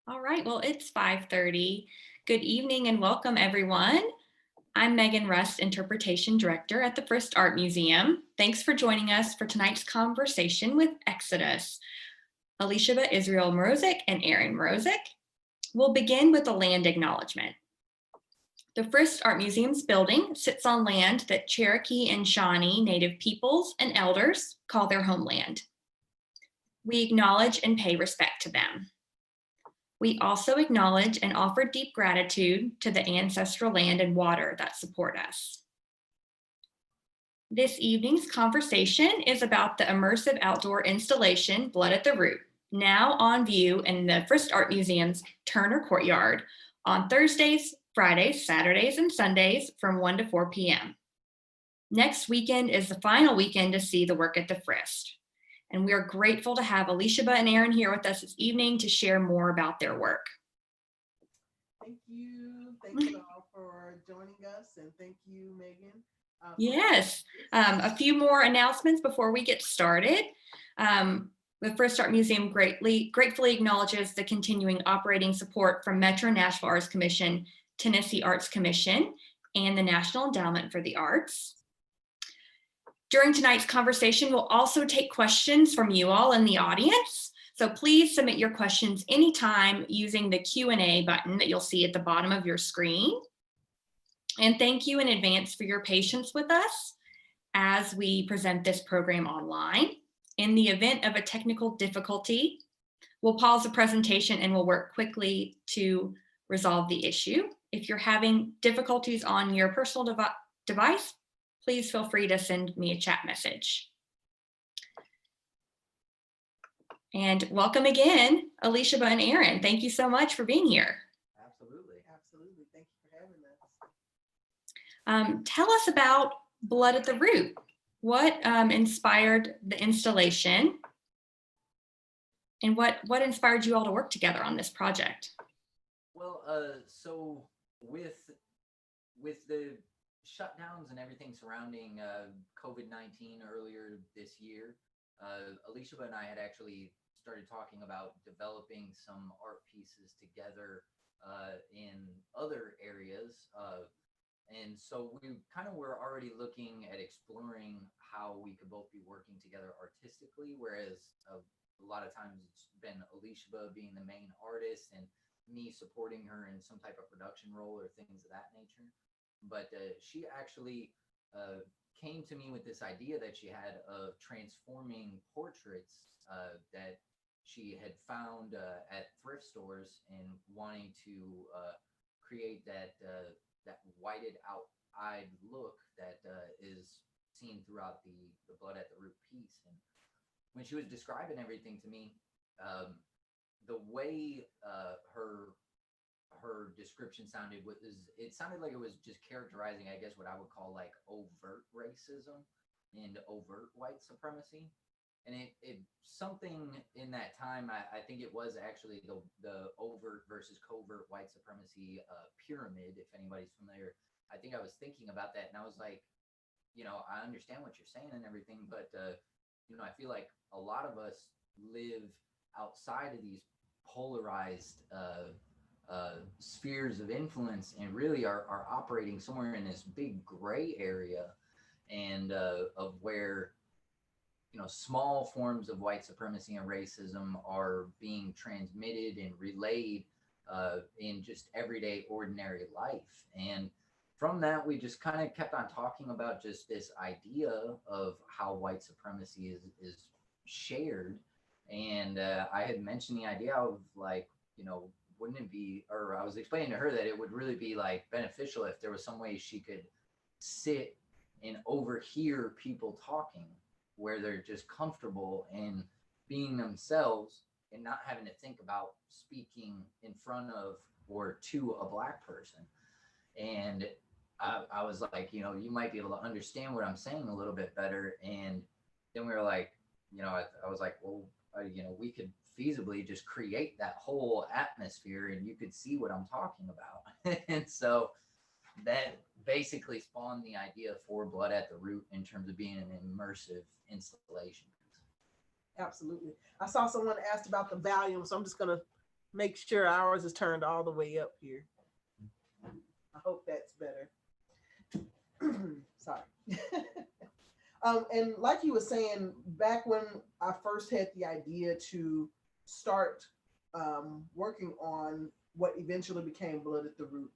All right, well, it's 5:30. Good evening and welcome, everyone. I'm Megan Rust, Interpretation Director at the Frist Art Museum. Thanks for joining us for tonight's conversation with Exodus, Elisheba Israel Mrozik and Aaron Mrozik. We'll begin with a land acknowledgement. The Frist Art Museum's building sits on land that Cherokee and Shawnee Native peoples and elders call their homeland. We acknowledge and pay respect to them. We also acknowledge and offer deep gratitude to the ancestral land and water that support us. This evening's conversation is about the immersive outdoor installation, Blood at the Root, now on view in the Frist Art Museum's Turner Courtyard on Thursdays, Fridays, Saturdays, and Sundays from 1 to 4 p.m. Next weekend is the final weekend to see the work at the Frist. And we are grateful to have Elisheba and Aaron here with us this evening to share more about their work. Thank you. Thank you all for joining us, and thank you, Megan. Yes, a few more announcements before we get started. The Frist Art Museum gratefully acknowledges the continuing operating support from Metro Nashville Arts Commission, Tennessee Arts Commission, and the National Endowment for the Arts. During tonight's conversation, we'll also take questions from you all in the audience. So please submit your questions anytime using the Q&A button that you'll see at the bottom of your screen. And thank you in advance for your patience with us as we present this program online. In the event of a technical difficulty, we'll pause the presentation and we'll work quickly to resolve the issue. If you're having difficulties on your personal device, please feel free to send me a chat message. And welcome again, Elisheba and Aaron. Thank you so much for being here. Absolutely. Thank you for having us. Tell us about Blood at the Root. What inspired the installation? And what inspired you all to work together on this project? Well, so with the shutdowns and everything surrounding COVID-19 earlier this year, Elisheba and I had actually started talking about developing some art pieces together in other areas. And so we kind of were already looking at exploring how we could both be working together artistically, whereas a lot of times it's been Elisheba being the main artist and me supporting her in some type of production role or things of that nature. But she actually came to me with this idea that she had of transforming portraits that she had found at thrift stores and wanting to create that whited out-eyed look that is seen throughout the Blood at the Root piece. And when she was describing everything to me, the way her description sounded it sounded like it was just characterizing, I guess, what I would call like overt racism and overt white supremacy. And it something in that time, I think it was actually the overt versus covert white supremacy pyramid, if anybody's familiar. I think I was thinking about that, and I was like, I understand what you're saying and everything, but I feel like a lot of us live outside of these polarized spheres of influence and really are operating somewhere in this big gray area and of where small forms of white supremacy and racism are being transmitted and relayed in just everyday ordinary life. And from that, we just kind of kept on talking about just this idea of how white supremacy is shared. And I had mentioned the idea of like, wouldn't it be, or I was explaining to her that it would really be like beneficial if there was some way she could sit and overhear people talking where they're just comfortable in being themselves and not having to think about speaking in front of or to a Black person. And I was like, you might be able to understand what I'm saying a little bit better. And then we were like, I was like, well, we could feasibly just create that whole atmosphere and you could see what I'm talking about. And so that basically spawned the idea for Blood at the Root in terms of being an immersive installation. Absolutely. I saw someone asked about the volume, so I'm just going to make sure ours is turned all the way up here. I hope that's better. Sorry. And like you were saying, back when I first had the idea to start working on what eventually became Blood at the Root,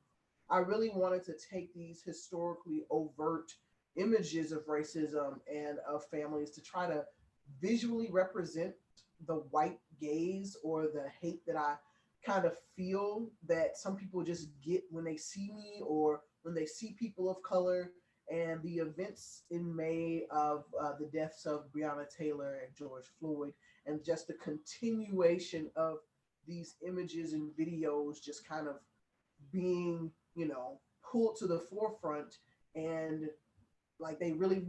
I really wanted to take these historically overt images of racism and of families to try to visually represent the white gaze or the hate that I kind of feel that some people just get when they see me or when they see people of color. And the events in May of the deaths of Breonna Taylor and George Floyd, and just the continuation of these images and videos just kind of being, pulled to the forefront, and like they really,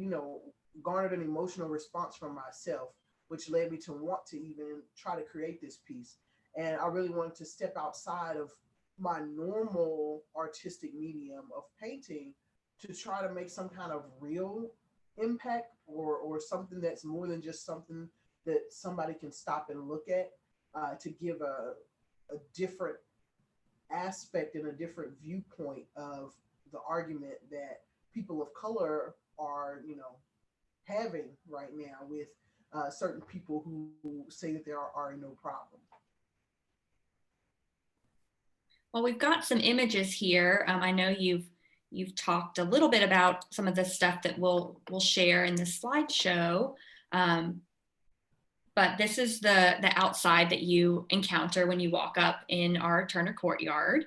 garnered an emotional response from myself, which led me to want to even try to create this piece. And I really wanted to step outside of my normal artistic medium of painting to try to make some kind of real impact or something that's more than just something that somebody can stop and look at, to give a different aspect and a different viewpoint of the argument that people of color are, having right now with certain people who say that there are no problem. Well, we've got some images here. I know you've talked a little bit about some of the stuff that we'll share in the slideshow. But this is the outside that you encounter when you walk up in our Turner courtyard.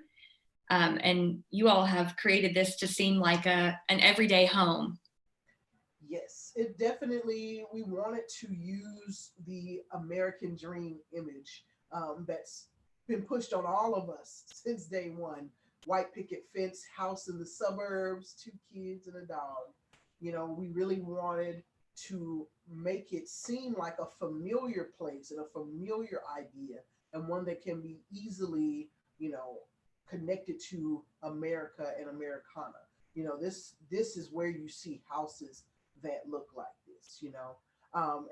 And you all have created this to seem like an everyday home. Yes, it definitely, we wanted to use the American dream image that's been pushed on all of us since day one. White picket fence, house in the suburbs, 2 kids and a dog. We really wanted to make it seem like a familiar place and a familiar idea, and one that can be easily, connected to America and Americana. This is where you see houses that look like this,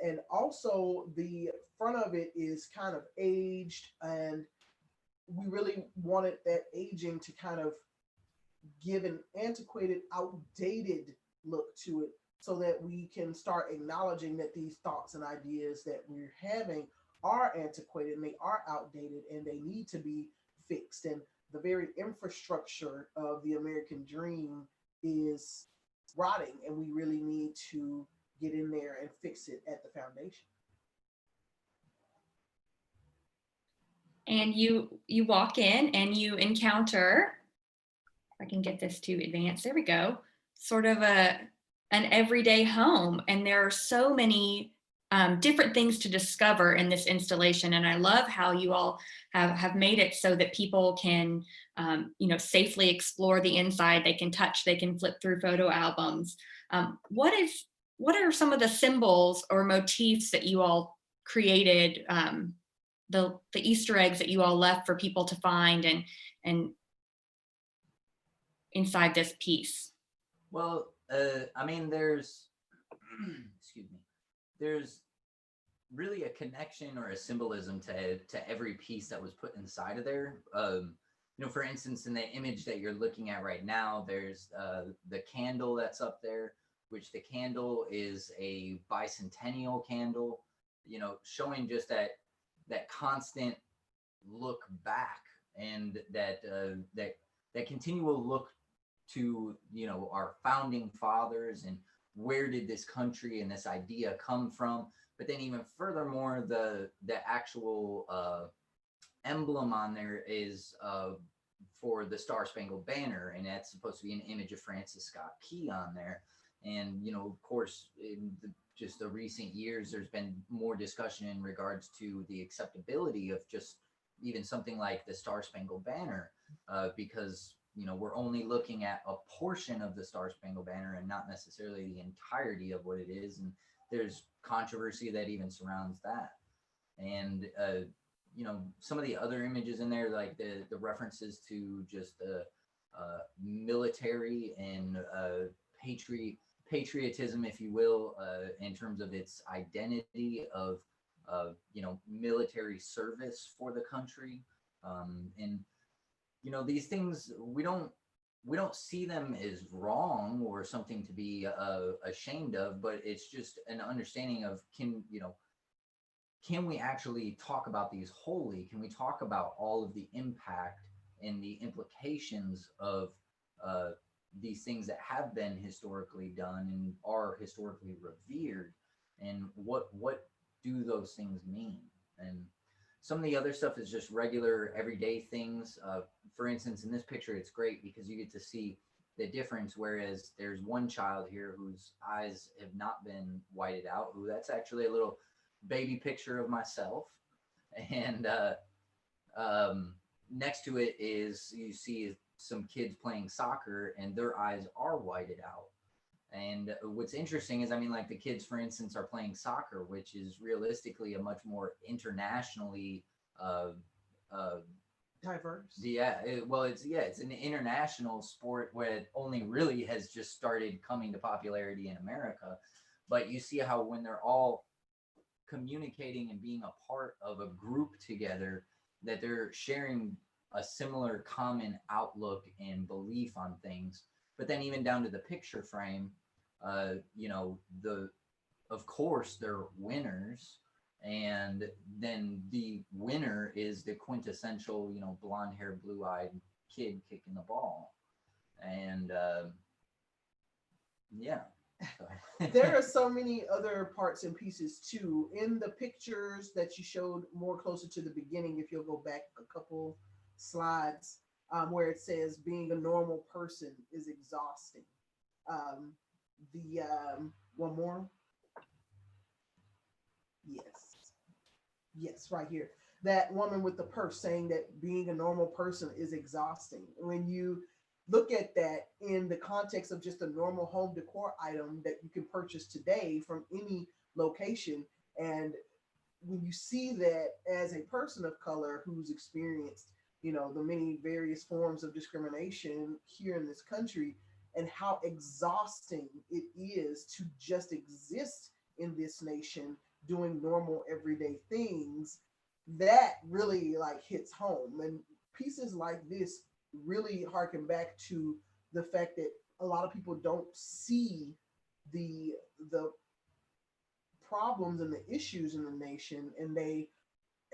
and also the front of it is kind of aged, and we really wanted that aging to kind of give an antiquated, outdated look to it, so that we can start acknowledging that these thoughts and ideas that we're having are antiquated and they are outdated and they need to be fixed. And the very infrastructure of the American dream is rotting, and we really need to get in there and fix it at the foundation. And you walk in and you encounter, if I can get this to advance, there we go, sort of an everyday home. And there are so many different things to discover in this installation. And I love how you all have made it so that people can, safely explore the inside. They can touch, they can flip through photo albums. What are some of the symbols or motifs that you all created, the Easter eggs that you all left for people to find and inside this piece? Well, there's, excuse me, there's really a connection or a symbolism to every piece that was put inside of there. For instance, in the image that you're looking at right now, there's the candle that's up there, which the candle is a bicentennial candle, showing just that constant look back, and that continual look to our founding fathers and where did this country and this idea come from. But then even furthermore, the actual emblem on there is for the Star Spangled Banner, and that's supposed to be an image of Francis Scott Key on there. And of course, in just the recent years, there's been more discussion in regards to the acceptability of just even something like the Star Spangled Banner, because we're only looking at a portion of the Star Spangled Banner and not necessarily the entirety of what it is. And there's controversy that even surrounds that. And some of the other images in there, like the references to just military and patriotism, if you will, in terms of its identity of military service for the country. And these things, we don't see them as wrong or something to be ashamed of, but it's just an understanding of, can we actually talk about these wholly? Can we talk about all of the impact and the implications of these things that have been historically done and are historically revered, and what do those things mean? And some of the other stuff is just regular everyday things. For instance, in this picture, it's great because you get to see the difference. Whereas there's one child here whose eyes have not been whited out. Ooh, that's actually a little baby picture of myself. And next to it is, you see some kids playing soccer and their eyes are whited out. And what's interesting is, I mean, like the kids, for instance, are playing soccer, which is realistically a much more internationally Diverse. It's an international sport where it only really has just started coming to popularity in America. But you see how when they're all communicating and being a part of a group together, that they're sharing a similar common outlook and belief on things. But then even down to the picture frame, of course they're winners, and then the winner is the quintessential, blonde hair, blue eyed kid kicking the ball. And yeah. There are so many other parts and pieces too in the pictures that you showed more closer to the beginning. If you'll go back a couple slides, where it says being a normal person is exhausting. One more. Yes, right here. That woman with the purse saying that being a normal person is exhausting. When you look at that in the context of just a normal home decor item that you can purchase today from any location, and when you see that as a person of color who's experienced, the many various forms of discrimination here in this country, and how exhausting it is to just exist in this nation doing normal everyday things, that really like hits home. And pieces like this really harken back to the fact that a lot of people don't see the problems and the issues in the nation, and they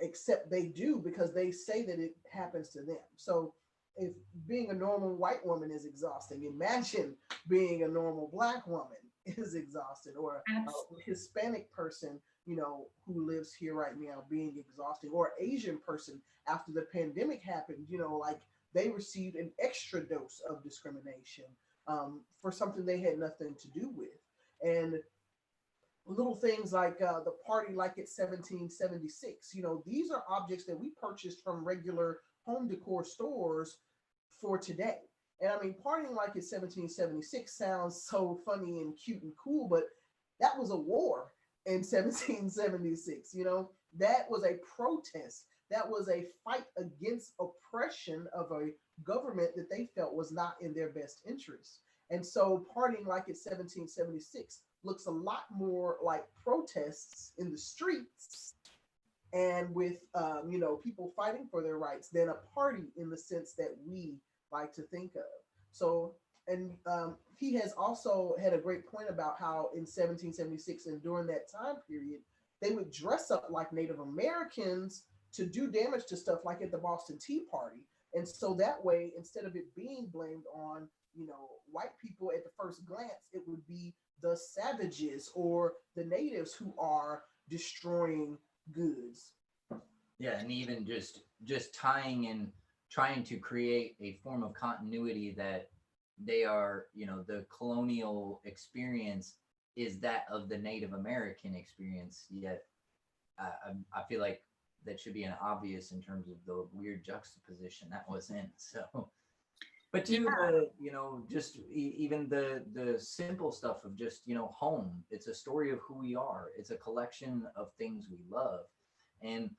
accept they do because they say that it happens to them. So if being a normal white woman is exhausting, imagine being a normal Black woman is exhausting, or a Hispanic person, who lives here right now being exhausting, or Asian person after the pandemic happened, like they received an extra dose of discrimination for something they had nothing to do with. And little things like the party like it's 1776, these are objects that we purchased from regular home decor stores for today. And I mean, partying like it's 1776 sounds so funny and cute and cool, but that was a war in 1776. That was a protest. That was a fight against oppression of a government that they felt was not in their best interest. And so partying like it's 1776 looks a lot more like protests in the streets and with people fighting for their rights than a party in the sense that we like to think of. So, and he has also had a great point about how in 1776 and during that time period, they would dress up like Native Americans to do damage to stuff like at the Boston Tea Party. And so that way, instead of it being blamed on, white people at the first glance, it would be the savages or the natives who are destroying goods. Yeah, and even just tying in, trying to create a form of continuity that they are, the colonial experience is that of the Native American experience. Yet I feel like that should be an obvious in terms of the weird juxtaposition that was in. So, but to just even the simple stuff of just, home. It's a story of who we are. It's a collection of things we love. And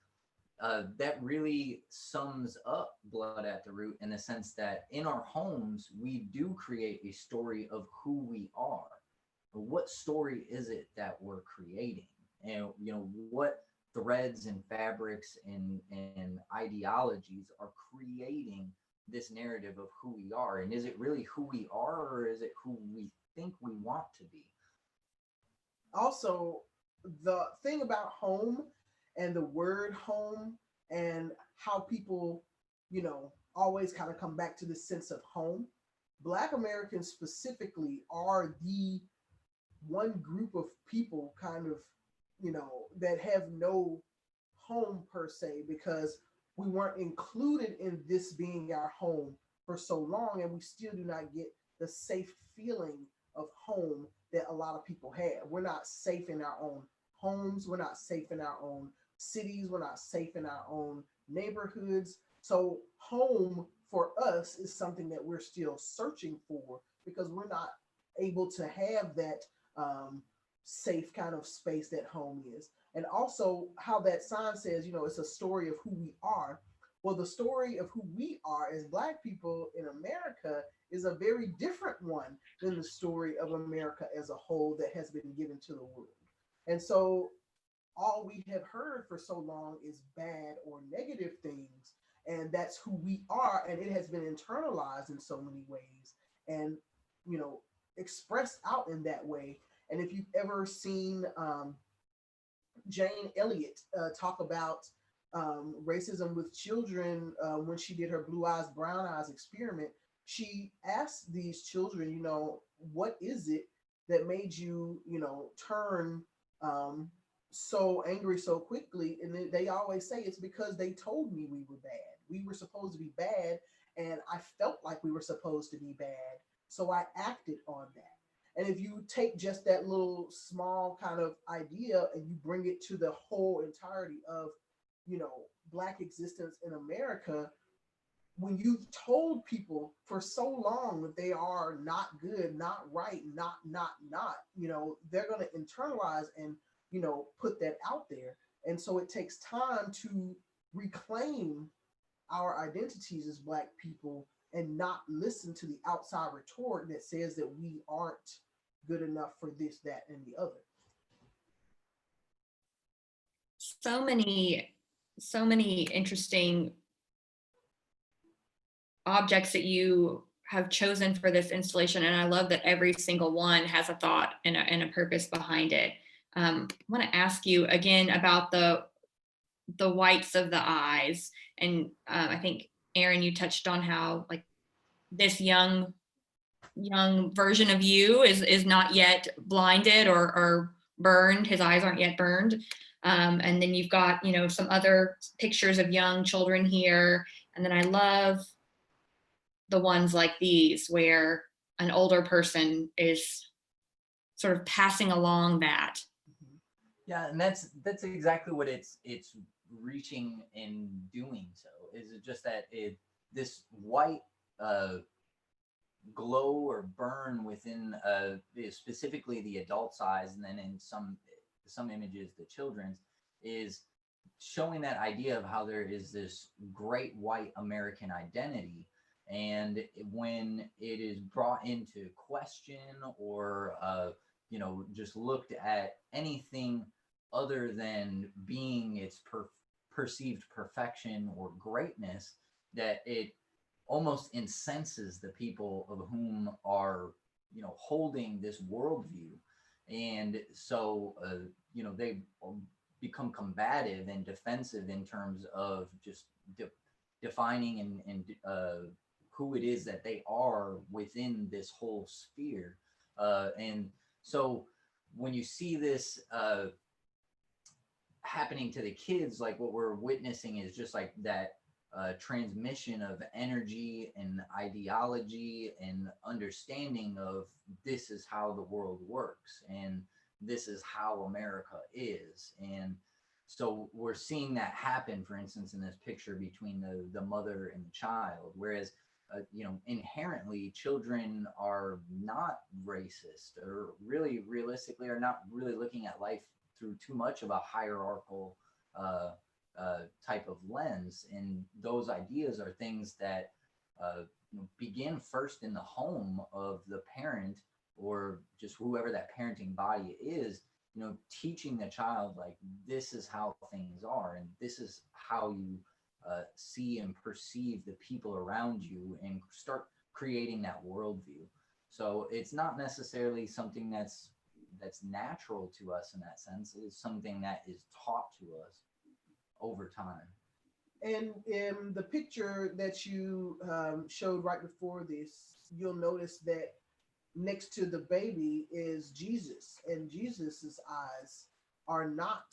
that really sums up Blood at the Root in the sense that in our homes, we do create a story of who we are. But what story is it that we're creating? And, what threads and fabrics and ideologies are creating this narrative of who we are. And is it really who we are, or is it who we think we want to be? Also, the thing about home and the word home and how people, always kind of come back to this sense of home. Black Americans specifically are the one group of people kind of, that have no home per se, because we weren't included in this being our home for so long, and we still do not get the safe feeling of home that a lot of people have. We're not safe in our own homes. We're not safe in our own cities. We're not safe in our own neighborhoods. So home for us is something that we're still searching for, because we're not able to have that safe kind of space that home is. And also how that sign says, it's a story of who we are. Well, the story of who we are as Black people in America is a very different one than the story of America as a whole that has been given to the world. And so all we have heard for so long is bad or negative things, and that's who we are, and it has been internalized in so many ways and expressed out in that way. And if you've ever seen Jane Elliott talk about racism with children, when she did her Blue Eyes, Brown Eyes experiment, she asked these children, what is it that made you, turn so angry so quickly? And they always say it's because they told me we were bad. We were supposed to be bad, and I felt like we were supposed to be bad, so I acted on that. And if you take just that little small kind of idea and you bring it to the whole entirety of, Black existence in America, when you've told people for so long that they are not good, not right, not, they're going to internalize and, put that out there. And so it takes time to reclaim our identities as Black people and not listen to the outside rhetoric that says that we aren't good enough for this, that, and the other. So many interesting objects that you have chosen for this installation, and I love that every single one has a thought and a purpose behind it. I want to ask you again about the whites of the eyes, and I think Aaron, you touched on how like this young version of you is not yet blinded or burned. His eyes aren't yet burned. And then you've got, some other pictures of young children here. And then I love the ones like these where an older person is sort of passing along that. Yeah, and that's exactly what it's reaching and doing. So is it just that this white glow or burn within specifically the adult's eyes, and then in some images the children's, is showing that idea of how there is this great white American identity, and when it is brought into question or just looked at anything other than being its perceived perfection or greatness, that it almost incenses the people of whom are holding this worldview. And so they become combative and defensive in terms of just defining and who it is that they are within this whole sphere. And so when you see this happening to the kids, like what we're witnessing is just like that transmission of energy and ideology and understanding of this is how the world works and this is how America is. And so we're seeing that happen, for instance, in this picture between the mother and the child, whereas inherently children are not racist, or really realistically are not really looking at life through too much of a hierarchical type of lens. And those ideas are things that begin first in the home of the parent, or just whoever that parenting body is, teaching the child, like, this is how things are, and this is how you see and perceive the people around you, and start creating that worldview. So it's not necessarily something that's natural to us in that sense. It's something that is taught to us over time. And in the picture that you showed right before this, you'll notice that next to the baby is Jesus, and Jesus's eyes are not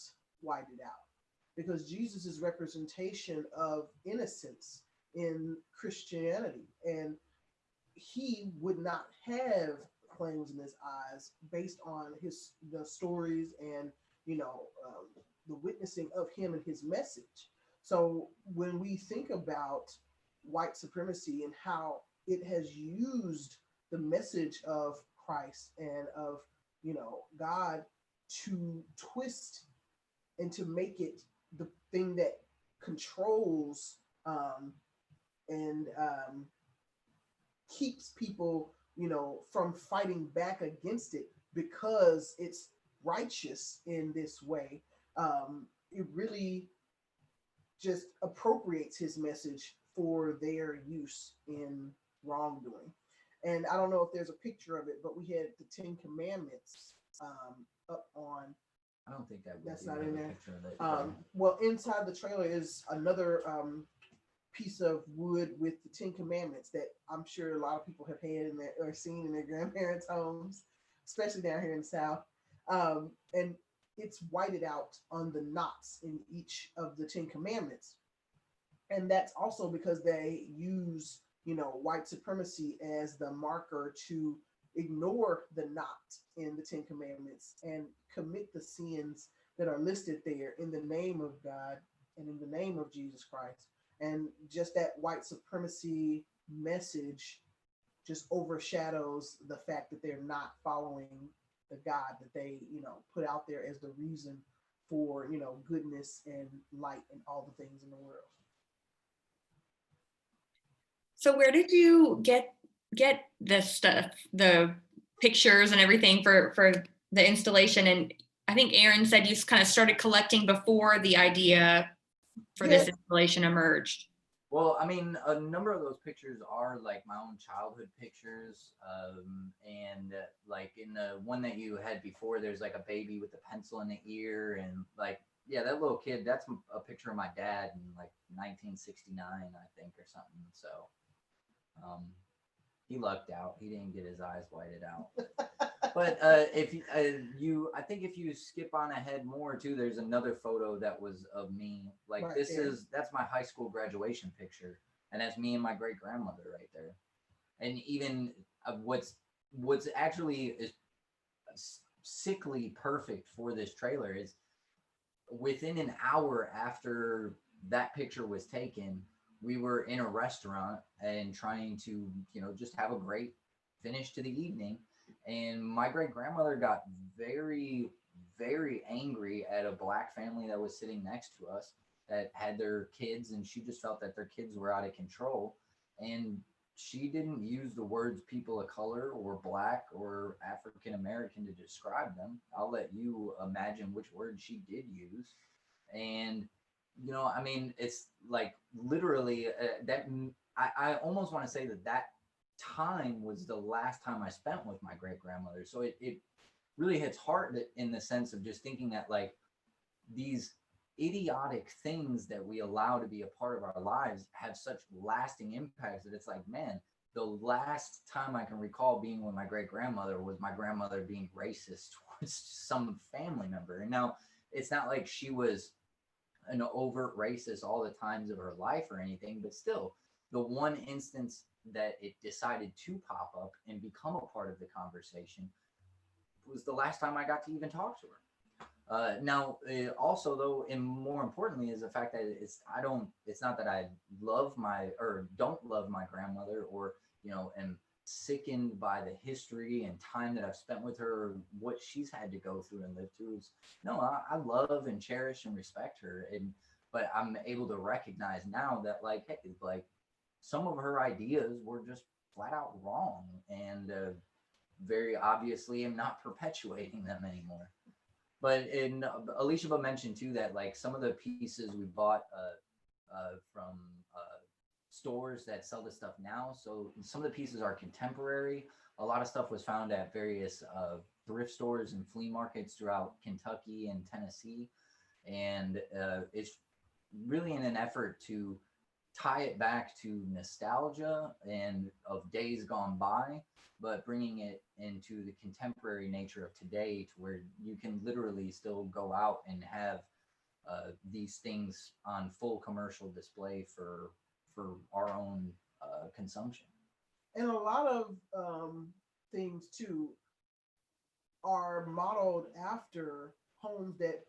whited out, because Jesus' representation of innocence in Christianity, and he would not have flames in his eyes based on the stories and the witnessing of him and his message. So when we think about white supremacy and how it has used the message of Christ and of God to twist and to make it the thing that controls and keeps people from fighting back against it because it's righteous in this way, it really just appropriates his message for their use in wrongdoing. And I don't know if there's a picture of it, but we had the 10 Commandments up on. I don't think that's not in there. Picture of it. Well, inside the trailer is another piece of wood with the 10 Commandments that I'm sure a lot of people have had in or seen in their grandparents' homes, especially down here in the South. And it's whited out on the knots in each of the 10 Commandments. And that's also because they use, white supremacy as the marker to ignore the knot in the 10 Commandments and commit the sins that are listed there in the name of God and in the name of Jesus Christ. And just that white supremacy message just overshadows the fact that they're not following the God that they, put out there as the reason for, goodness and light and all the things in the world. So where did you get this stuff, the pictures and everything for the installation? And I think Aaron said you kind of started collecting before the idea for this installation emerged. Well, I mean, a number of those pictures are like my own childhood pictures. And like in the one that you had before, there's like a baby with a pencil in the ear. And like, yeah, that little kid, that's a picture of my dad in like 1969, I think, or something. So he lucked out. He didn't get his eyes whited out. But if I think if you skip on ahead more too, there's another photo that was of me. Like right that's my high school graduation picture, and that's me and my great grandmother right there. And even what's actually is sickly perfect for this trailer is within an hour after that picture was taken, we were in a restaurant and trying to just have a great finish to the evening. And my great grandmother got very, very angry at a Black family that was sitting next to us that had their kids, and she just felt that their kids were out of control. And she didn't use the words people of color or Black or African American to describe them. I'll let you imagine which word she did use. And, I mean, it's like literally that I almost want to say that time was the last time I spent with my great grandmother. So it really hits hard in the sense of just thinking that like these idiotic things that we allow to be a part of our lives have such lasting impacts that it's like, man, the last time I can recall being with my great grandmother was my grandmother being racist towards some family member. And now it's not like she was an overt racist all the times of her life or anything, but still the one instance that it decided to pop up and become a part of the conversation was the last time I got to even talk to her. Now, also though, and more importantly, is the fact that it's not that I don't love my grandmother or, am sickened by the history and time that I've spent with her, or what she's had to go through and live through. I love and cherish and respect her. But I'm able to recognize now that like, hey, like, some of her ideas were just flat out wrong, and very obviously am not perpetuating them anymore. But in Elisheba mentioned too that like some of the pieces we bought from stores that sell this stuff now. So some of the pieces are contemporary. A lot of stuff was found at various thrift stores and flea markets throughout Kentucky and Tennessee. And it's really in an effort to tie it back to nostalgia and of days gone by, but bringing it into the contemporary nature of today to where you can literally still go out and have these things on full commercial display for our own consumption. And a lot of things too are modeled after homes that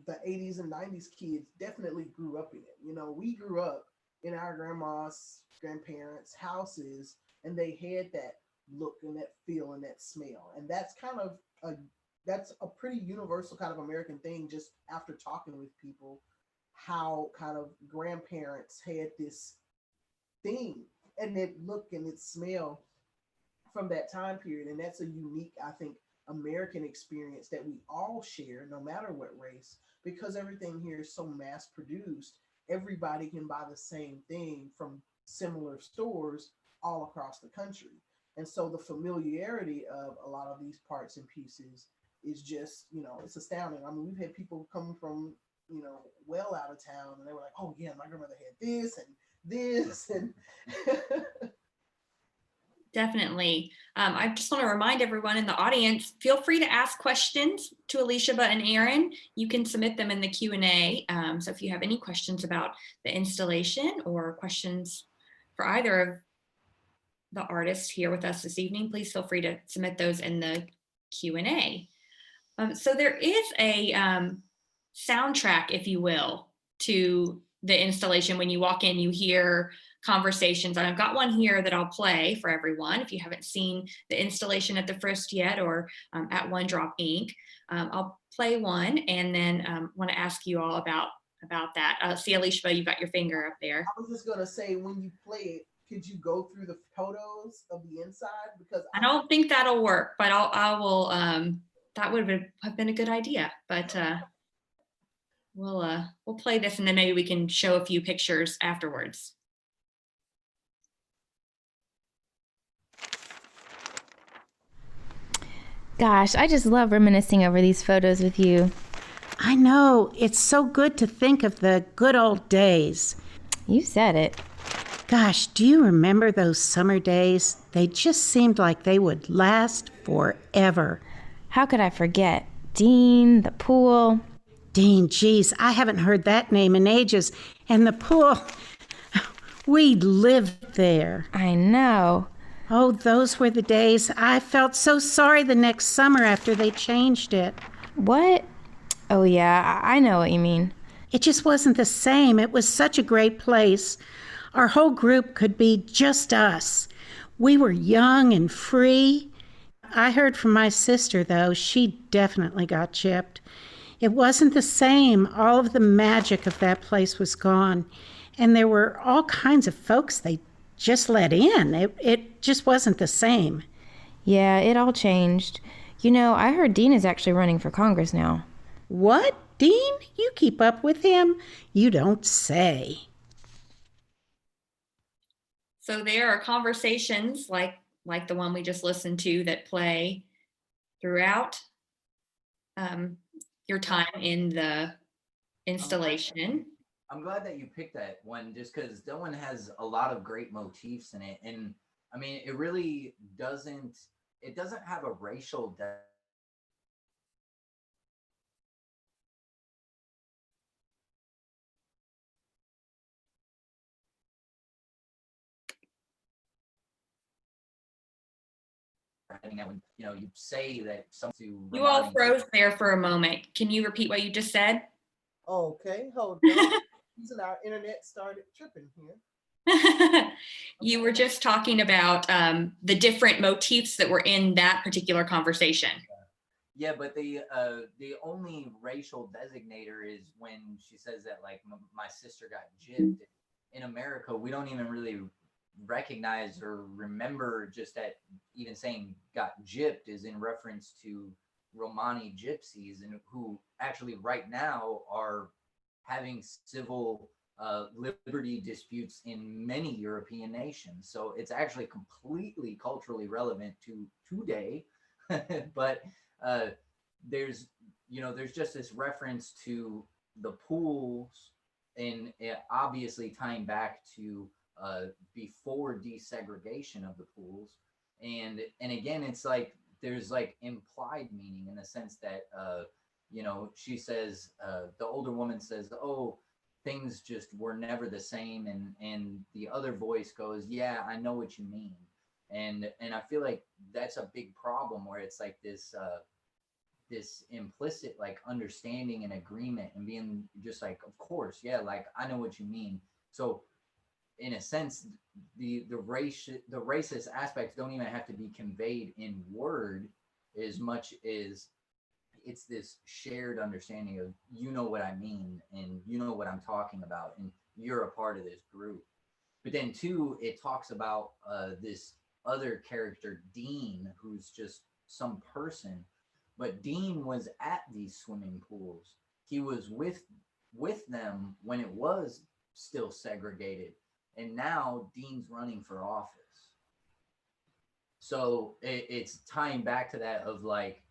the 80s and 90s kids definitely grew up in. You know, we grew up in our grandma's grandparents' houses, and they had that look and that feel and that smell. And that's kind of that's a pretty universal kind of American thing, just after talking with people, how kind of grandparents had this thing and it look and it smell from that time period. And that's a unique, I think, American experience that we all share, no matter what race, because everything here is so mass produced. Everybody can buy the same thing from similar stores all across the country. And so the familiarity of a lot of these parts and pieces is just, you know, it's astounding. I mean, we've had people come from, you know, well out of town, and they were like, oh yeah, my grandmother had this and this and Definitely. I just want to remind everyone in the audience, feel free to ask questions to Elisheba and Aaron. You can submit them in the Q&A. So if you have any questions about the installation or questions for either of the artists here with us this evening, please feel free to submit those in the Q&A. So there is a soundtrack, if you will, to the installation. When you walk in, you hear conversations, and I've got one here that I'll play for everyone. If you haven't seen the installation at the Frist yet, or at One Drop Ink, I'll play one, and then want to ask you all about that. See, Elisheba, you've got your finger up there. I was just gonna say, when you play it, could you go through the photos of the inside? Because I don't think that'll work, but I will. That would have been a good idea, but we'll play this, and then maybe we can show a few pictures afterwards. Gosh, I just love reminiscing over these photos with you. I know. It's so good to think of the good old days. You said it. Gosh, do you remember those summer days? They just seemed like they would last forever. How could I forget? Dean, the pool. Dean, geez, I haven't heard that name in ages. And the pool, we lived there. I know. Oh, those were the days. I felt so sorry the next summer after they changed it. What? Oh, yeah, I know what you mean. It just wasn't the same. It was such a great place. Our whole group could be just us. We were young and free. I heard from my sister, though. She definitely got chipped. It wasn't the same. All of the magic of that place was gone. And there were all kinds of folks they just let in. It just wasn't the same. Yeah, it all changed. You know, I heard Dean is actually running for Congress now. What? Dean? You keep up with him? You don't say. So there are conversations like the one we just listened to that play throughout your time in the installation. I'm glad that you picked that one, just because that one has a lot of great motifs in it. And I mean, it really doesn't have a racial when you say that something. You all froze there for a moment. Can you repeat what you just said? okay, hold on. Using our internet started tripping here. You were just talking about the different motifs that were in that particular conversation. Yeah, but the only racial designator is when she says that, like, my sister got gypped. In America, we don't even really recognize or remember just that even saying got gypped is in reference to Romani gypsies, and who actually right now are having civil liberty disputes in many European nations. So it's actually completely culturally relevant to today. But there's just this reference to the pools, and obviously tying back to before desegregation of the pools, and again, it's like there's like implied meaning in the sense that she says, the older woman says, oh, things just were never the same, and the other voice goes, yeah, I know what you mean. And I feel like that's a big problem, where it's like this implicit like understanding and agreement, and being just like, of course, yeah, like I know what you mean. So in a sense, the racist aspects don't even have to be conveyed in word as much as it's this shared understanding of, you know what I mean, and you know what I'm talking about, and you're a part of this group. But then too, it talks about this other character, Dean, who's just some person. But Dean was at these swimming pools. He was with them when it was still segregated. And now Dean's running for office. So it's tying back to that of like,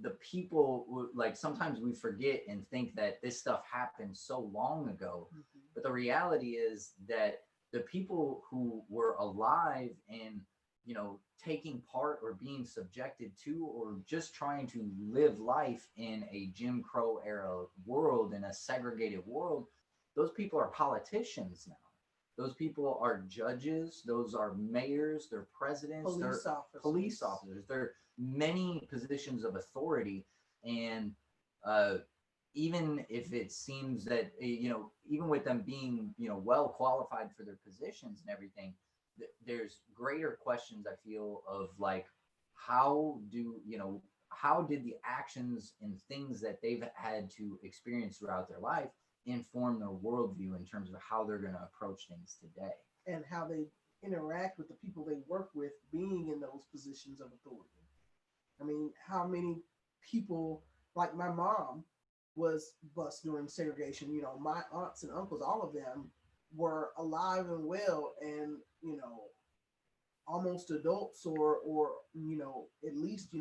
the people, like sometimes we forget and think that this stuff happened so long ago. Mm-hmm. But the reality is that the people who were alive and, taking part or being subjected to, or just trying to live life in a Jim Crow era world, in a segregated world, those people are politicians now. Those people are judges, those are mayors, they're presidents, police officers. They're many positions of authority. And even if it seems that, even with them being, well qualified for their positions and everything, there's greater questions, I feel, of like, how did the actions and things that they've had to experience throughout their life inform their worldview in terms of how they're going to approach things today, and how they interact with the people they work with, being in those positions of authority. I mean, how many people, like my mom was bused during segregation, my aunts and uncles, all of them were alive and well, and almost adults, or at least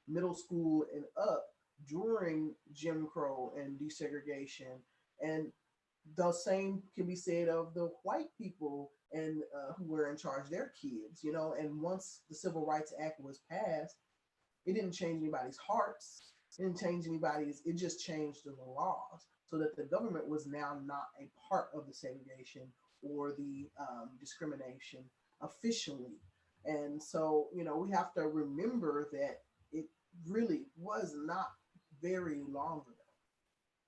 middle school and up during Jim Crow and desegregation. And the same can be said of the white people and who were in charge of their kids, and once the Civil Rights Act was passed, it didn't change anybody's hearts. It didn't change anybody's, it just changed the laws so that the government was now not a part of the segregation or the discrimination officially. And so, we have to remember that it really was not very long ago.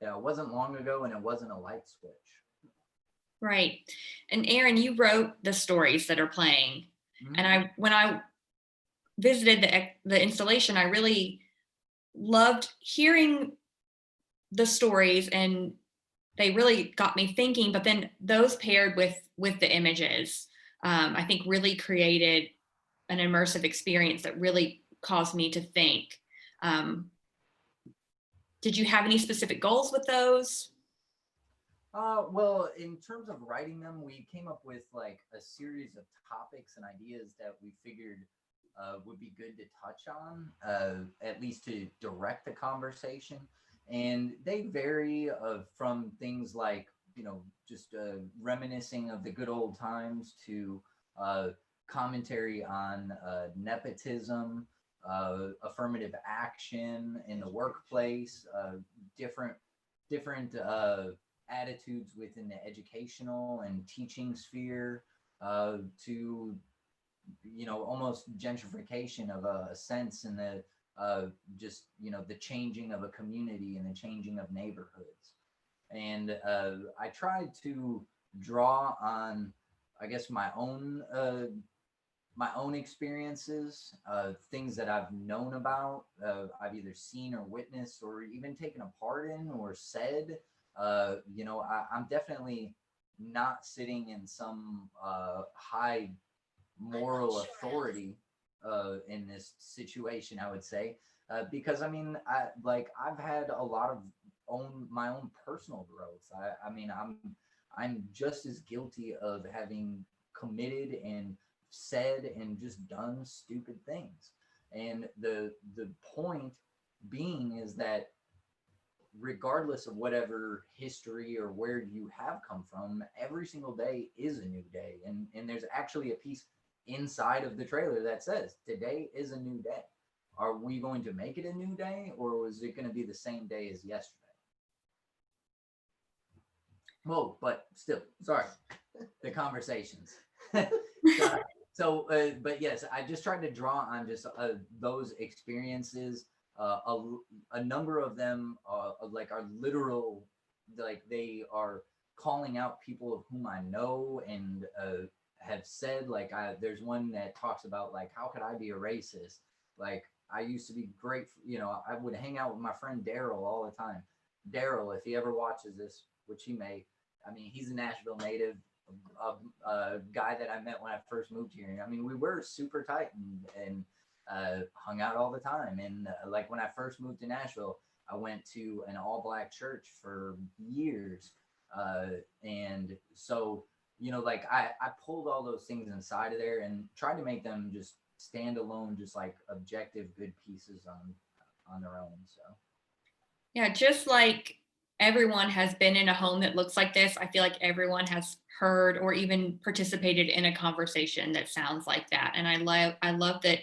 Yeah, it wasn't long ago, and it wasn't a light switch. Right. And Aaron, you wrote the stories that are playing. Mm-hmm. And when I visited the installation, I really loved hearing the stories, and they really got me thinking. But then those paired with the images, I think really created an immersive experience that really caused me to think. Did you have any specific goals with those? Well, in terms of writing them, we came up with like a series of topics and ideas that we figured would be good to touch on, at least to direct the conversation. And they vary from things like, just reminiscing of the good old times to commentary on nepotism, affirmative action in the workplace, different attitudes within the educational and teaching sphere, to almost gentrification of a sense in the just the changing of a community and the changing of neighborhoods. And I tried to draw on, I guess, my own experiences, things that I've known about, I've either seen or witnessed or even taken a part in or said. I'm definitely not sitting in some high moral authority in this situation, I would say. because I mean, I've had a lot of my own personal growth. I mean, I'm just as guilty of having committed and said and just done stupid things. And the point being is that regardless of whatever history or where you have come from, every single day is a new day. And there's actually a piece inside of the trailer that says, today is a new day. Are we going to make it a new day, or was it going to be the same day as yesterday? Whoa, but still, sorry, the conversations. But yes, I just tried to draw on just those experiences. A number of them like are literal, like they are calling out people of whom I know and have said, like, there's one that talks about, like, how could I be a racist? Like, I used to be great, you know, I would hang out with my friend Daryl all the time. Daryl, if he ever watches this, which he may, I mean, he's a Nashville native, a guy that I met when I first moved here. I mean, we were super tight and hung out all the time. And like when I first moved to Nashville, I went to an all-black church for years. And so, you know, like I pulled all those things inside of there and tried to make them just stand alone, just like objective good pieces on their own. So Yeah, just like everyone has been in a home that looks like this, I feel like everyone has heard or even participated in a conversation that sounds like that. And I love that,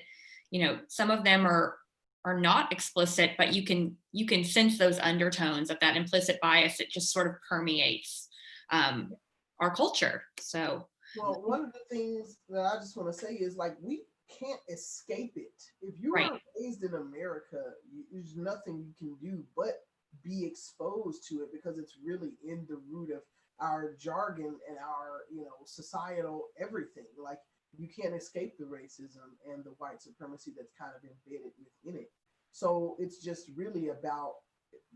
you know, some of them are not explicit, but you can sense those undertones of that implicit bias that just sort of permeates our culture. So Well, one of the things that I just want to say is, like, we can't escape it. If you Right. were raised in America, there's nothing you can do but be exposed to it, because it's really in the root of our jargon and our, you know, societal everything. Like, you can't escape the racism and the white supremacy that's kind of embedded within it. So it's just really about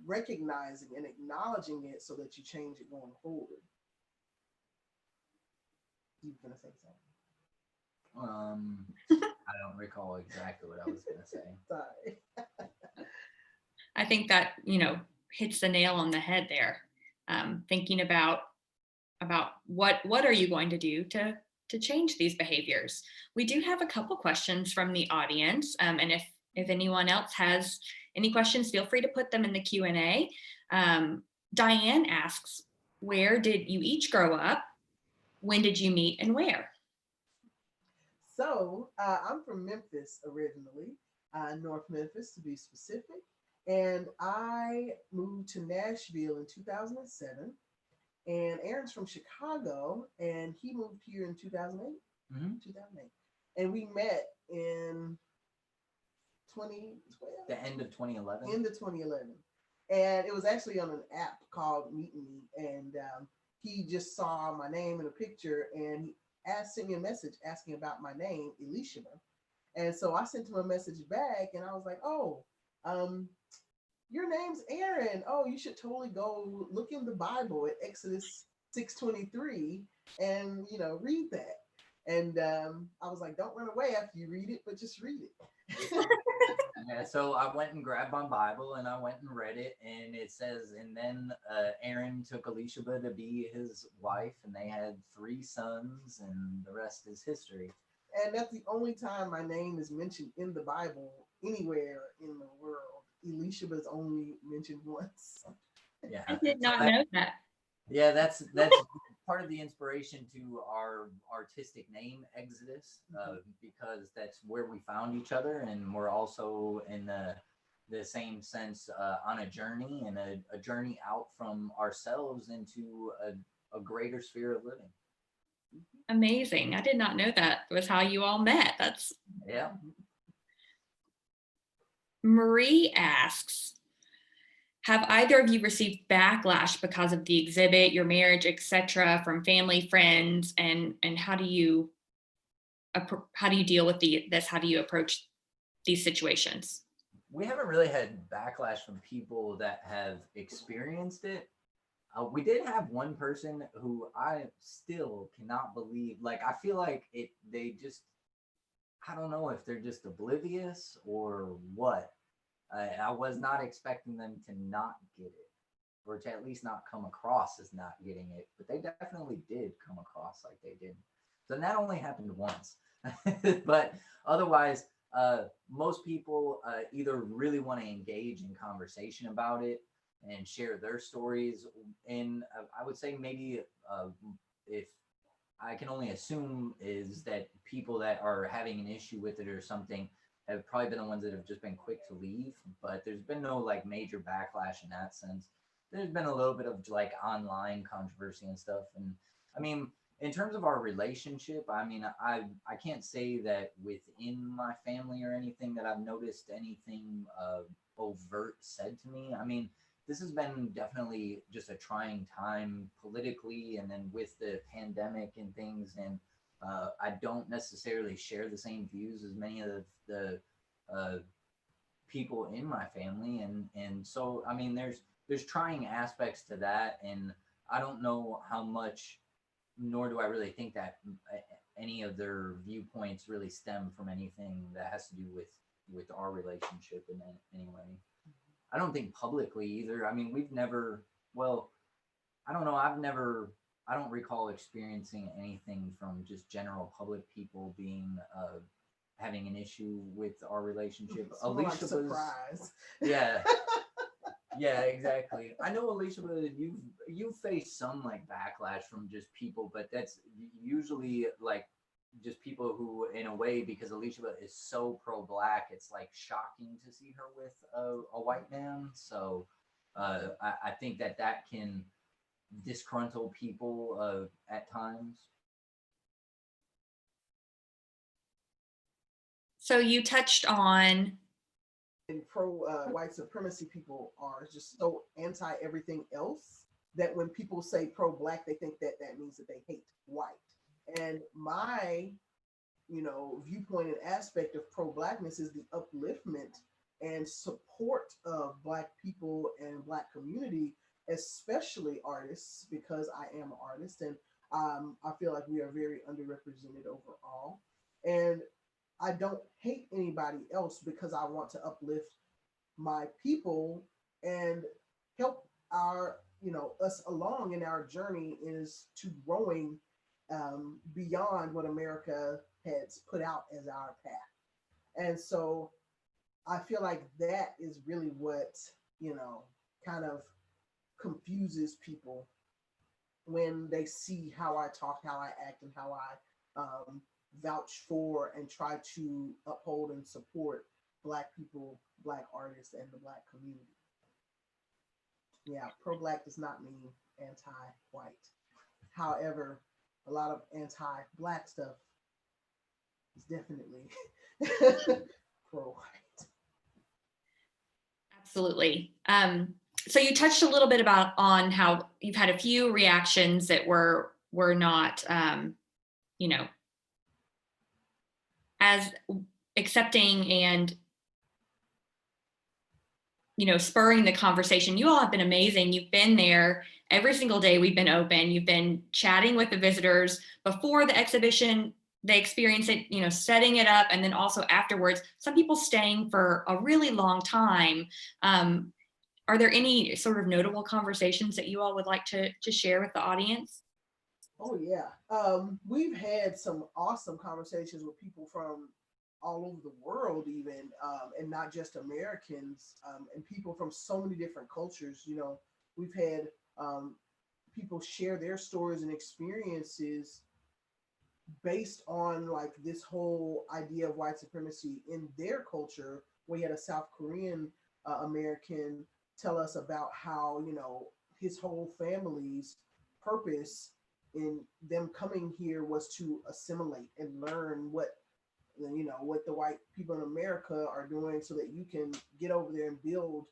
recognizing and acknowledging it so that you change it going forward. You were gonna say something? I don't recall exactly what I was going to say. Sorry. I think that, you know, hits the nail on the head there. Thinking about what are you going to do to change these behaviors. We do have a couple questions from the audience, and if anyone else has any questions, feel free to put them in the Q&A. Diane asks, where did you each grow up? When did you meet and where? So I'm from Memphis originally, North Memphis to be specific. And I moved to Nashville in 2007. And Aaron's from Chicago, and he moved here in 2008. 2008. And we met in 2012. The end of 2011. End of 2011. And it was actually on an app called Meet Me. And he just saw my name in a picture, and he sent me a message asking about my name, Elisheba. And so I sent him a message back, and I was like, oh, your name's Aaron. Oh, you should totally go look in the Bible at Exodus 6:23 and, you know, read that. And I was like, don't run away after you read it, but just read it. Yeah, so I went and grabbed my Bible and I went and read it, and it says, and then Aaron took Elisheba to be his wife, and they had 3 sons, and the rest is history. And that's the only time my name is mentioned in the Bible anywhere in the world. Elisheba is only mentioned once. Yeah, I did not know that. Yeah, that's part of the inspiration to our artistic name, Exodus, because that's where we found each other, and we're also in the same sense on a journey, and a journey out from ourselves into a greater sphere of living. Amazing. I did not know that was how you all met. That's Yeah. Marie asks, have either of you received backlash because of the exhibit, your marriage, etc., from family, friends, and how do you deal with this? How do you approach these situations? We haven't really had backlash from people that have experienced it. We did have one person who I still cannot believe. Like, I feel like I don't know if they're just oblivious or what, I was not expecting them to not get it, or to at least not come across as not getting it, but they definitely did come across like they did. So that only happened once, but otherwise, most people either really want to engage in conversation about it and share their stories. And I would say maybe if I can only assume is that people that are having an issue with it or something have probably been the ones that have just been quick to leave, but there's been no like major backlash in that sense. There's been a little bit of like online controversy and stuff. And I mean, in terms of our relationship, I mean, I can't say that within my family or anything that I've noticed anything overt said to me. I mean, this has been definitely just a trying time politically, and then with the pandemic and things. And I don't necessarily share the same views as many of the people in my family, and so I mean, there's trying aspects to that, and I don't know how much, nor do I really think that any of their viewpoints really stem from anything that has to do with our relationship in any way. I don't think publicly either. I mean, we've never, well, I don't know. I don't recall experiencing anything from just general public people being, having an issue with our relationship. It's more like surprise. Yeah, yeah, exactly. I know, Elisheba, you've faced some like backlash from just people, but that's usually like just people who, in a way, because Elisheba is so pro-black, it's like shocking to see her with a white man. So I think that can disgruntle people at times. So you touched on, And white supremacy people are just so anti everything else that when people say pro-black, they think that means that they hate white. And my, viewpoint and aspect of pro-blackness is the upliftment and support of Black people and Black community, especially artists, because I am an artist, and I feel like we are very underrepresented overall. And I don't hate anybody else because I want to uplift my people and help our, us along in our journey is to growing beyond what America has put out as our path. And so I feel like that is really what, kind of confuses people when they see how I talk, how I act, and how I vouch for and try to uphold and support Black people, Black artists, and the Black community. Yeah, pro-Black does not mean anti-white. However, a lot of anti-Black stuff is definitely pro-white. absolutely. So you touched a little bit on how you've had a few reactions that were not, as accepting and, spurring the conversation. You all have been amazing. You've been there every single day. We've been open. You've been chatting with the visitors before the exhibition. They experience it, setting it up, and then also afterwards. Some people staying for a really long time. Are there any sort of notable conversations that you all would like to share with the audience? Oh yeah, we've had some awesome conversations with people from all over the world, even, and not just Americans, and people from so many different cultures. We've had people share their stories and experiences based on like this whole idea of white supremacy in their culture. We had a South Korean American tell us about how, his whole family's purpose in them coming here was to assimilate and learn what the white people in America are doing so that you can get over there and build,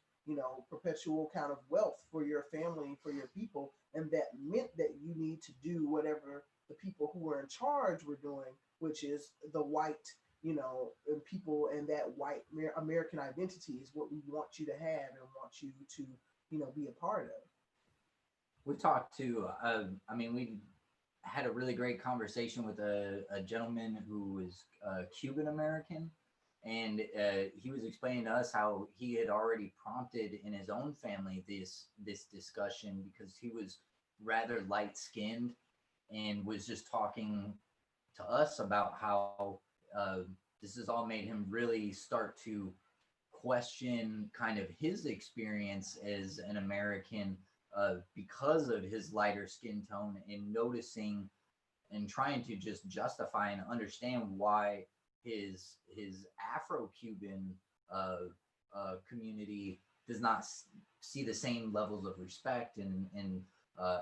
perpetual kind of wealth for your family and for your people. And that meant that you need to do whatever the people who were in charge were doing, which is the white, and people, and that white American identity is what we want you to have and want you to, be a part of. We talked to, we had a really great conversation with a gentleman who was Cuban American, And he was explaining to us how he had already prompted in his own family this discussion, because he was rather light skinned and was just talking to us about how this has all made him really start to question kind of his experience as an American because of his lighter skin tone, and noticing and trying to just justify and understand why his Afro-Cuban community does not see the same levels of respect and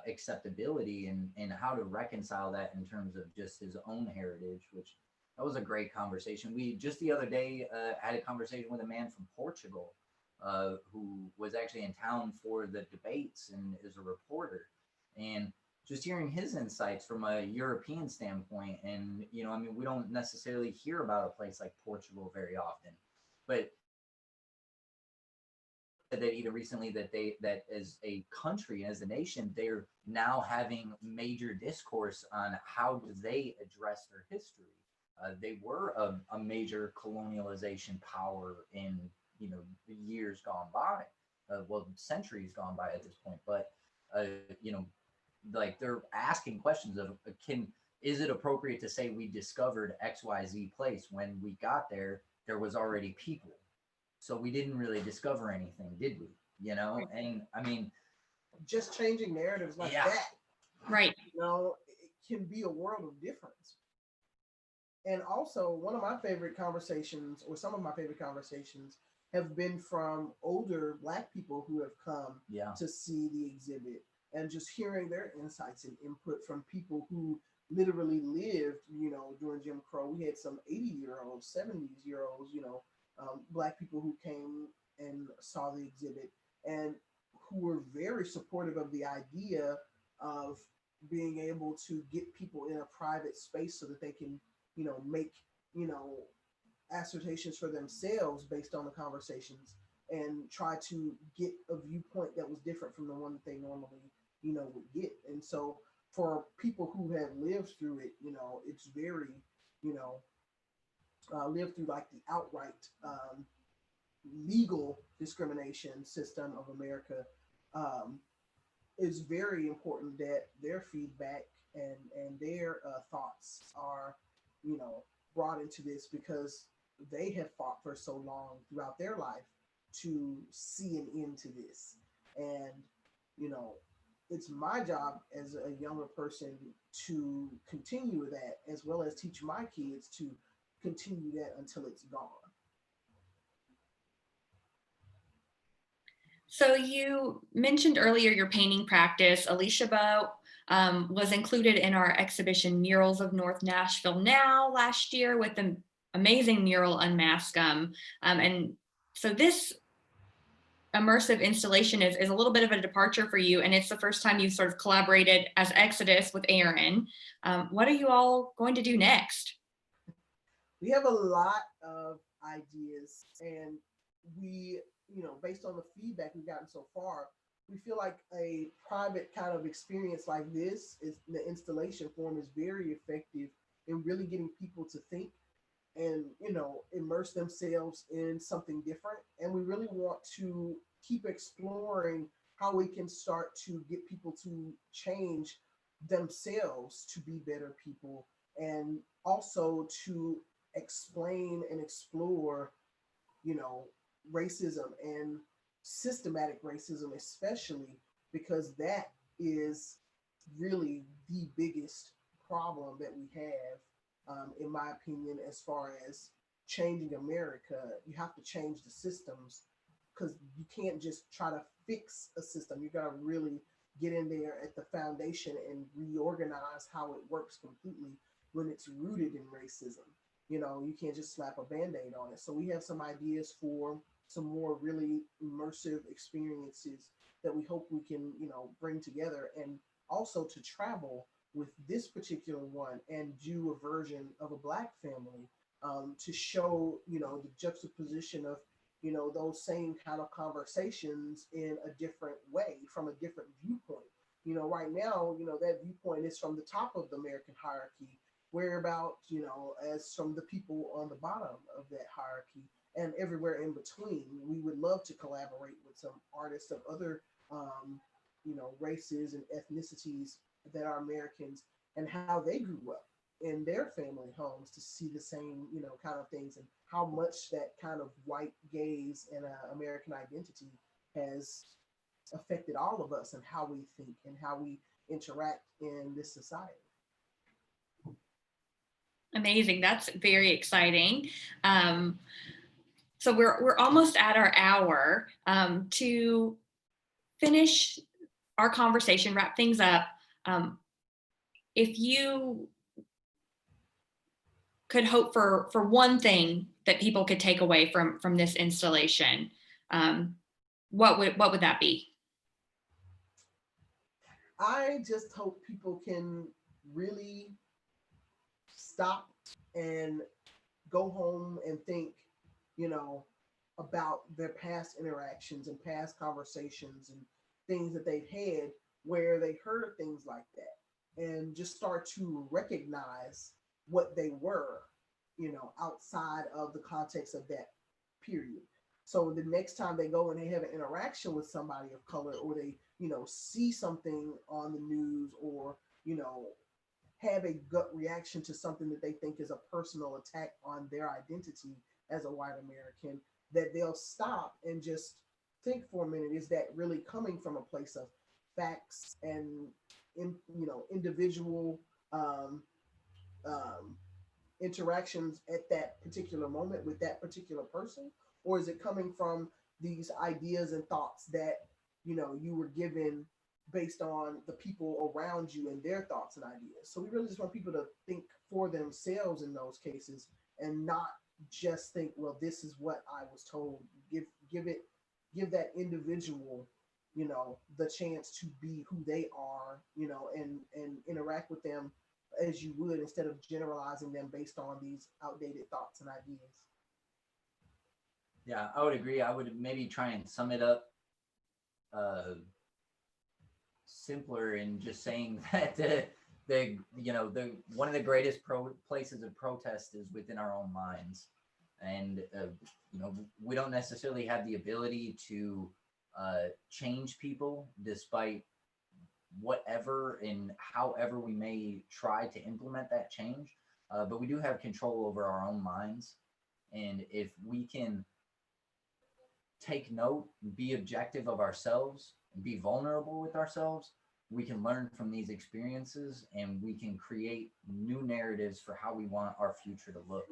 acceptability, and how to reconcile that in terms of just his own heritage, which that was a great conversation. We just the other day had a conversation with a man from Portugal who was actually in town for the debates and is a reporter, and just hearing his insights from a European standpoint. And, you know, I mean, we don't necessarily hear about a place like Portugal very often, but that even recently that as a country, as a nation, they're now having major discourse on how do they address their history. They were a major colonialization power in, you know, the years gone by, well, centuries gone by at this point. But, you know, like they're asking questions of is it appropriate to say we discovered XYZ place when we got there was already people, so we didn't really discover anything, did we? You know, and I mean, just changing narratives like Yeah. that, Right. you know, it can be a world of difference. And also, one of my favorite conversations, or some of my favorite conversations, have been from older Black people who have come yeah, to see the exhibit, and just hearing their insights and input from people who literally lived, you know, during Jim Crow. We had some 80-year-olds, 70-year-olds, you know, Black people who came and saw the exhibit, and who were very supportive of the idea of being able to get people in a private space so that they can, you know, make, you know, assertions for themselves based on the conversations, and try to get a viewpoint that was different from the one that they normally, you know, would get. And so for people who have lived through it, you know, it's very, you know, lived through like the outright legal discrimination system of America, it's very important that their feedback and their thoughts are, you know, brought into this, because they have fought for so long throughout their life to see an end to this. And, you know, it's my job as a younger person to continue that, as well as teach my kids to continue that until it's gone. So you mentioned earlier your painting practice. Elisheba was included in our exhibition Murals of North Nashville Now last year with an amazing mural Unmask 'Em. And so this immersive installation is a little bit of a departure for you, and it's the first time you've sort of collaborated as Exodus with Aaron. What are you all going to do next? We have a lot of ideas, and we, you know, based on the feedback we've gotten so far, we feel like a private kind of experience like this is the installation form is very effective in really getting people to think and, you know, immerse themselves in something different. And we really want to keep exploring how we can start to get people to change themselves to be better people, and also to explain and explore, you know, racism and systematic racism, especially because that is really the biggest problem that we have, in my opinion. As far as changing America, you have to change the systems, because you can't just try to fix a system. You got to really get in there at the foundation and reorganize how it works completely when it's rooted in racism. You know, you can't just slap a band-aid on it. So we have some ideas for some more really immersive experiences that we hope we can, you know, bring together, and also to travel with this particular one and do a version of a Black family, to show, you know, the juxtaposition of, you know, those same kind of conversations in a different way, from a different viewpoint. You know, right now, you know, that viewpoint is from the top of the American hierarchy, whereabouts, you know, as from the people on the bottom of that hierarchy and everywhere in between. We would love to collaborate with some artists of other, you know, races and ethnicities that are Americans and how they grew up in their family homes to see the same, you know, kind of things, and how much that kind of white gaze and American identity has affected all of us and how we think and how we interact in this society. Amazing. That's very exciting. So we're almost at our hour. To finish our conversation, wrap things up, if you could hope for one thing that people could take away from this installation, what would that be? I just hope people can really stop and go home and think, you know, about their past interactions and past conversations and things that they've had where they heard things like that, and just start to recognize what they were, you know, outside of the context of that period. So the next time they go and they have an interaction with somebody of color, or they, you know, see something on the news, or, you know, have a gut reaction to something that they think is a personal attack on their identity as a white American, that they'll stop and just think for a minute, is that really coming from a place of facts and, you know, individual interactions at that particular moment with that particular person? Or is it coming from these ideas and thoughts that, you know, you were given based on the people around you and their thoughts and ideas? So we really just want people to think for themselves in those cases, and not just think, well, this is what I was told. Give that individual, you know, the chance to be who they are, you know, and interact with them as you would, instead of generalizing them based on these outdated thoughts and ideas. Yeah, I would agree. I would maybe try and sum it up simpler in just saying that the one of the greatest places of protest is within our own minds. And you know, we don't necessarily have the ability to change people, despite whatever and however we may try to implement that change, but we do have control over our own minds. And if we can take note, be objective of ourselves, be vulnerable with ourselves, we can learn from these experiences, and we can create new narratives for how we want our future to look.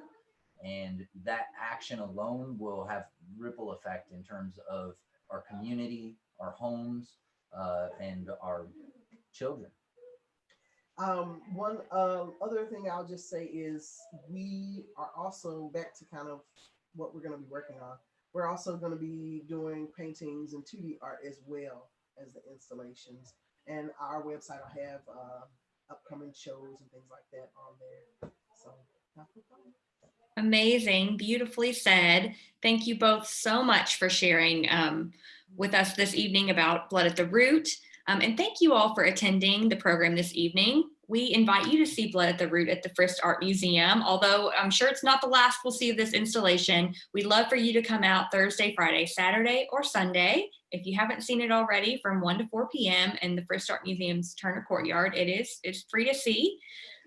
And that action alone will have ripple effect in terms of our community, our homes, and our children. One other thing I'll just say is, we are also, back to kind of what we're going to be working on, we're also going to be doing paintings and 2D art as well as the installations. And our website will have upcoming shows and things like that on there. So that's what's on. Amazing, beautifully said. Thank you both so much for sharing with us this evening about Blood at the Root. And thank you all for attending the program this evening. We invite you to see Blood at the Root at the Frist Art Museum. Although I'm sure it's not the last we'll see of this installation, we'd love for you to come out Thursday, Friday, Saturday, or Sunday. If you haven't seen it already, from 1 to 4 p.m. in the Frist Art Museum's Turner Courtyard, it's free to see.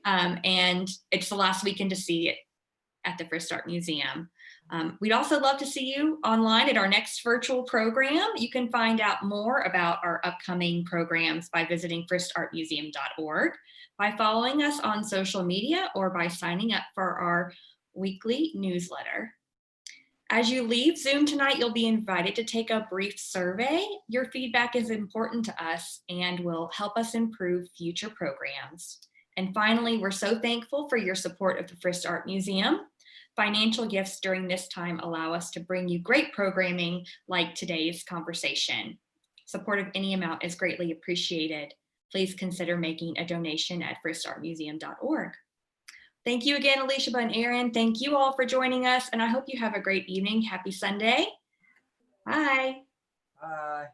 And it's the last weekend to see it at the Frist Art Museum. We'd also love to see you online at our next virtual program. You can find out more about our upcoming programs by visiting fristartmuseum.org, by following us on social media, or by signing up for our weekly newsletter. As you leave Zoom tonight, you'll be invited to take a brief survey. Your feedback is important to us and will help us improve future programs. And finally, we're so thankful for your support of the Frist Art Museum. Financial gifts during this time allow us to bring you great programming like today's conversation. Support of any amount is greatly appreciated. Please consider making a donation at fristartmuseum.org. Thank you again, Elisheba and Aaron. Thank you all for joining us, and I hope you have a great evening. Happy Sunday. Bye. Bye.